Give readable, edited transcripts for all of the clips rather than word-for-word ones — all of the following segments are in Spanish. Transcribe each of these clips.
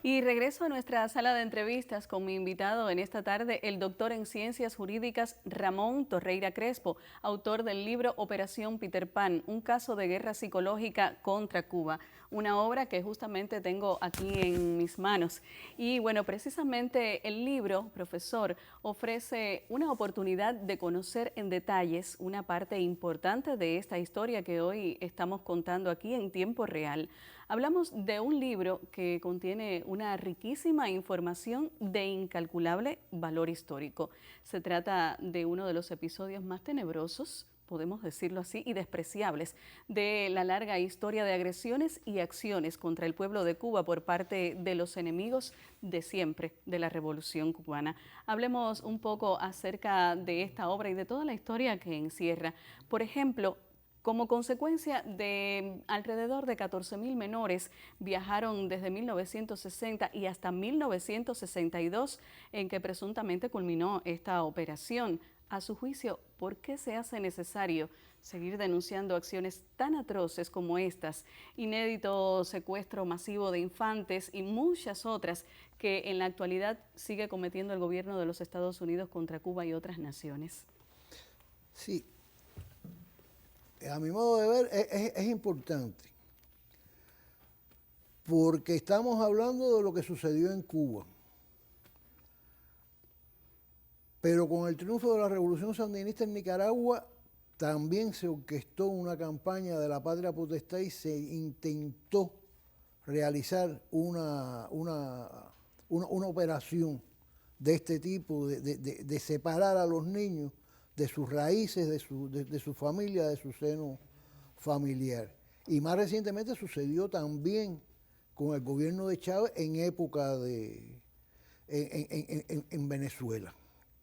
Y regreso a nuestra sala de entrevistas con mi invitado en esta tarde, el doctor en Ciencias Jurídicas Ramón Torreira Crespo, autor del libro Operación Peter Pan, un caso de guerra psicológica contra Cuba, una obra que justamente tengo aquí en mis manos. Y bueno, precisamente el libro, profesor, ofrece una oportunidad de conocer en detalles una parte importante de esta historia que hoy estamos contando aquí en tiempo real. Hablamos de un libro que contiene una riquísima información de incalculable valor histórico. Se trata de uno de los episodios más tenebrosos, podemos decirlo así, y despreciables de la larga historia de agresiones y acciones contra el pueblo de Cuba por parte de los enemigos de siempre de la Revolución Cubana. Hablemos un poco acerca de esta obra y de toda la historia que encierra. Por ejemplo, como consecuencia de alrededor de 14.000 menores viajaron desde 1960 y hasta 1962 en que presuntamente culminó esta operación. A su juicio, ¿por qué se hace necesario seguir denunciando acciones tan atroces como estas? Inédito secuestro masivo de infantes y muchas otras que en la actualidad sigue cometiendo el gobierno de los Estados Unidos contra Cuba y otras naciones. Sí, a mi modo de ver es importante, porque estamos hablando de lo que sucedió en Cuba, pero con el triunfo de la Revolución Sandinista en Nicaragua también se orquestó una campaña de la patria potestad y se intentó realizar una operación de este tipo, de separar a los niños de sus raíces, de su familia, de su seno familiar. Y más recientemente sucedió también con el gobierno de Chávez en época en Venezuela,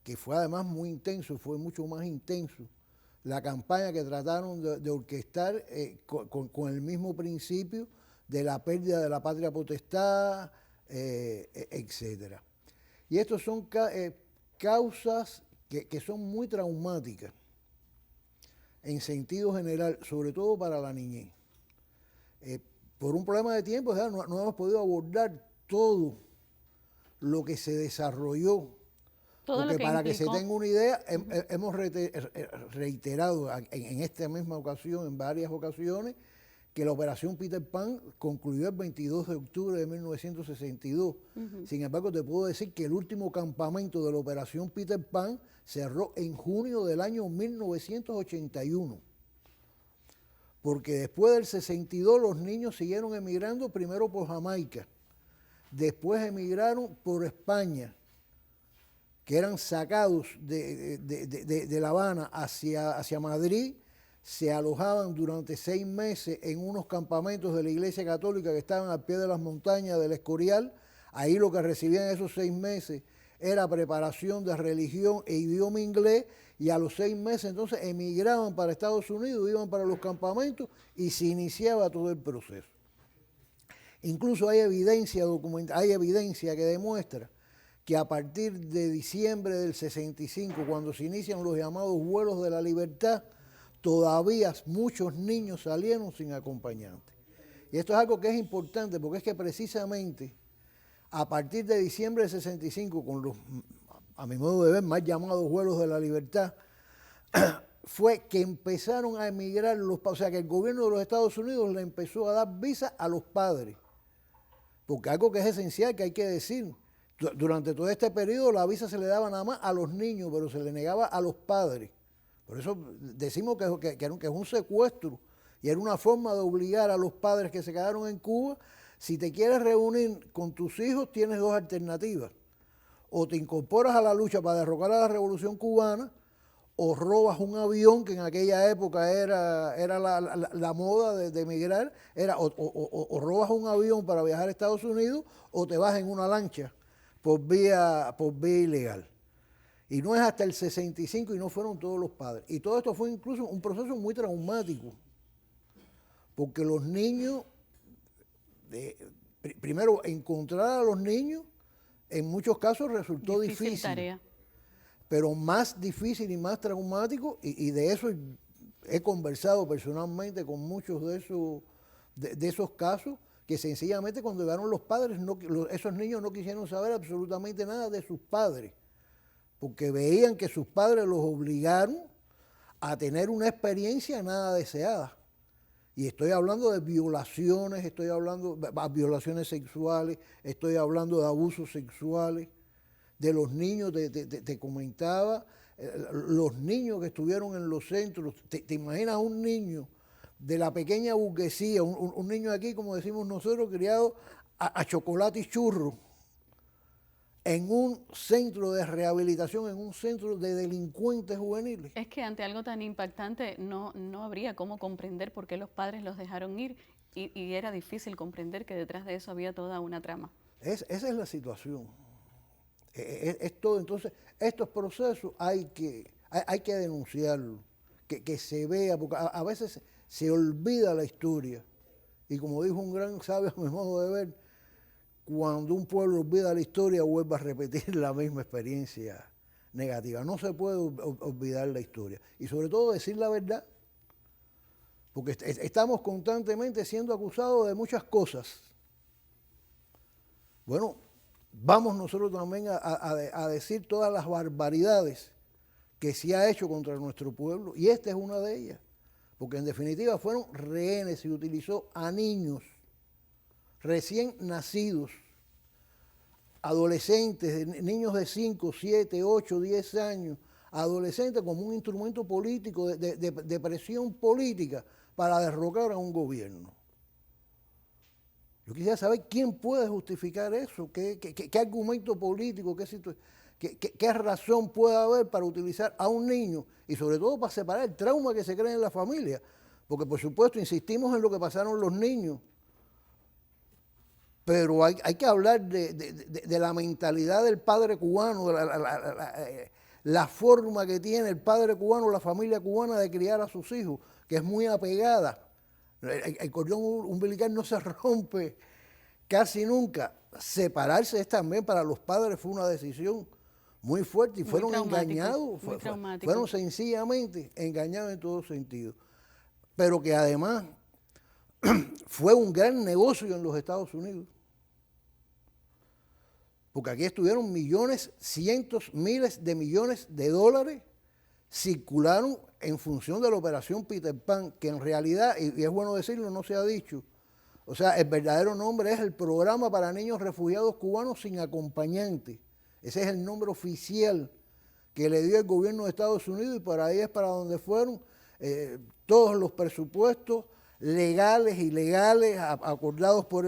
que fue además muy intenso, fue mucho más intenso la campaña que trataron de orquestar con el mismo principio de la pérdida de la patria potestad, etcétera. Y estos son causas que son muy traumáticas en sentido general, sobre todo para la niñez. Por un problema de tiempo, no hemos podido abordar todo lo que se desarrolló, Todo lo porque que para que se implicó. tenga una idea, hemos reiterado en esta misma ocasión, en varias ocasiones, que la operación Peter Pan concluyó el 22 de octubre de 1962. Sin embargo, te puedo decir que el último campamento de la operación Peter Pan cerró en junio del año 1981. Porque después del 62 los niños siguieron emigrando primero por Jamaica, después emigraron por España, que eran sacados de La Habana hacia Madrid, se alojaban durante 6 meses en unos campamentos de la Iglesia Católica que estaban al pie de las montañas del Escorial. Ahí lo que recibían esos 6 meses era preparación de religión e idioma inglés, y a los 6 meses entonces emigraban para Estados Unidos, iban para los campamentos y se iniciaba todo el proceso. Incluso hay evidencia que demuestra que a partir de diciembre del 65, cuando se inician los llamados vuelos de la libertad, todavía muchos niños salieron sin acompañante. Y esto es algo que es importante, porque es que precisamente a partir de diciembre del 65, con los, a mi modo de ver, más llamados vuelos de la libertad, fue que empezaron a emigrar o sea, que el gobierno de los Estados Unidos le empezó a dar visa a los padres. Porque algo que es esencial, que hay que decir, durante todo este periodo la visa se le daba nada más a los niños, pero se le negaba a los padres. Por eso decimos que es un secuestro y era una forma de obligar a los padres que se quedaron en Cuba. Si te quieres reunir con tus hijos, tienes 2 alternativas. O te incorporas a la lucha para derrocar a la Revolución Cubana, o robas un avión, que en aquella época era la moda de emigrar, o robas un avión para viajar a Estados Unidos, o te vas en una lancha por vía ilegal. Y no es hasta el 65 y no fueron todos los padres. Y todo esto fue incluso un proceso muy traumático, porque los niños, primero encontrar a los niños, en muchos casos resultó difícil. Tarea. Pero más difícil y más traumático, y de eso he conversado personalmente con muchos de esos casos, que sencillamente cuando llegaron los padres, esos niños no quisieron saber absolutamente nada de sus padres, porque veían que sus padres los obligaron a tener una experiencia nada deseada. Y estoy hablando de violaciones, estoy hablando de violaciones sexuales, estoy hablando de abusos sexuales, de los niños, te comentaba, los niños que estuvieron en los centros. ¿Te imaginas un niño de la pequeña burguesía, un niño aquí, como decimos nosotros, criado a chocolate y churro, en un centro de rehabilitación, en un centro de delincuentes juveniles? Es que ante algo tan impactante no habría cómo comprender por qué los padres los dejaron ir y era difícil comprender que detrás de eso había toda una trama. Esa es la situación. Es todo. Entonces, estos procesos hay que denunciarlos, que se vea, porque a veces se olvida la historia. Y como dijo un gran sabio a mi modo de ver, cuando un pueblo olvida la historia, vuelve a repetir la misma experiencia negativa. No se puede olvidar la historia. Y sobre todo decir la verdad, porque estamos constantemente siendo acusados de muchas cosas. Bueno, vamos nosotros también a decir todas las barbaridades que se ha hecho contra nuestro pueblo, y esta es una de ellas, porque en definitiva fueron rehenes, se utilizó a niños recién nacidos, adolescentes, niños de 5, 7, 8, 10 años, adolescentes como un instrumento político, de presión política para derrocar a un gobierno. Yo quisiera saber quién puede justificar eso, qué argumento político, qué razón puede haber para utilizar a un niño y sobre todo para separar el trauma que se crea en la familia. Porque por supuesto insistimos en lo que pasaron los niños, pero hay que hablar de la mentalidad del padre cubano, la forma que tiene el padre cubano, la familia cubana de criar a sus hijos, que es muy apegada. El cordón umbilical no se rompe casi nunca. Separarse es también para los padres fue una decisión muy fuerte y fueron engañados, fueron sencillamente engañados en todo sentido. Pero que además fue un gran negocio en los Estados Unidos. Porque aquí estuvieron millones, cientos, miles de millones de dólares circularon en función de la operación Peter Pan, que en realidad, y es bueno decirlo, no se ha dicho, o sea, el verdadero nombre es el Programa para Niños Refugiados Cubanos sin Acompañante. Ese es el nombre oficial que le dio el gobierno de Estados Unidos y por ahí es para donde fueron todos los presupuestos legales, ilegales, acordados por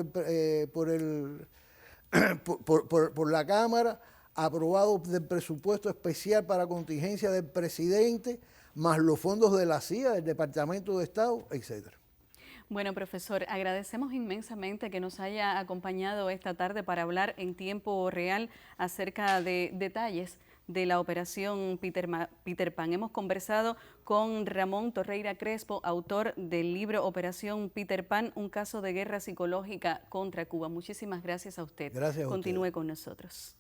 la Cámara, aprobado del presupuesto especial para contingencia del presidente, más los fondos de la CIA, del Departamento de Estado, etcétera. Bueno, profesor, agradecemos inmensamente que nos haya acompañado esta tarde para hablar en tiempo real acerca de detalles de la operación Peter Pan. Hemos conversado con Ramón Torreira Crespo, autor del libro Operación Peter Pan, un caso de guerra psicológica contra Cuba. Muchísimas gracias a usted. Gracias a Continúe usted. con nosotros.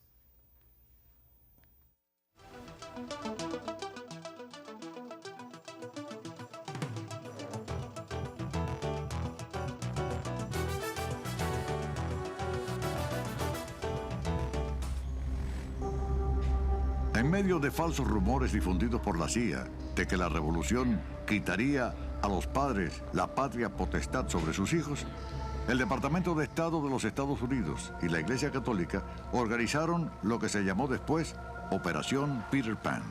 En medio de falsos rumores difundidos por la CIA de que la revolución quitaría a los padres la patria potestad sobre sus hijos, el Departamento de Estado de los Estados Unidos y la Iglesia Católica organizaron lo que se llamó después Operación Peter Pan.